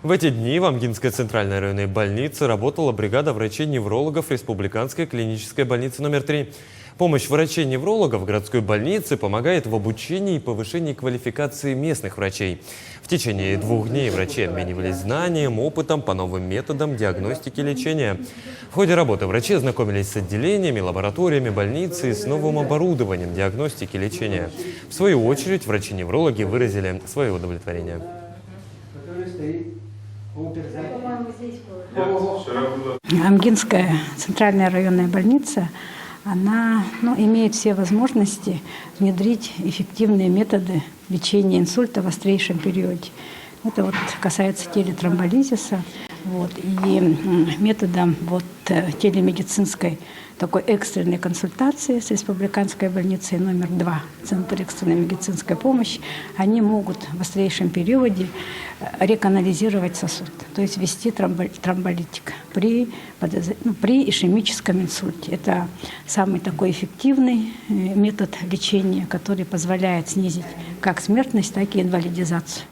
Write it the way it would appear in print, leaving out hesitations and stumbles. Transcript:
В эти дни в Амгинской центральной районной больнице работала бригада врачей-неврологов Республиканской клинической больницы номер 3. Помощь врачей-неврологов в городской больнице помогает в обучении и повышении квалификации местных врачей. В течение 2 дней врачи обменивались знанием, опытом по новым методам диагностики и лечения. В ходе работы врачи ознакомились с отделениями, лабораториями больницы и с новым оборудованием диагностики и лечения. В свою очередь врачи-неврологи выразили свое удовлетворение. Амгинская центральная районная больница, она имеет все возможности внедрить эффективные методы лечения инсульта в острейшем периоде. Это касается телетромболизиса и методом телемедицинской такой экстренной консультации с Республиканской больницей номер 2, Центр экстренной медицинской помощи. Они могут в острейшем периоде реканализировать сосуд, то есть ввести тромболитик при ишемическом инсульте. Это самый такой эффективный метод лечения, который позволяет снизить как смертность, так и инвалидизацию.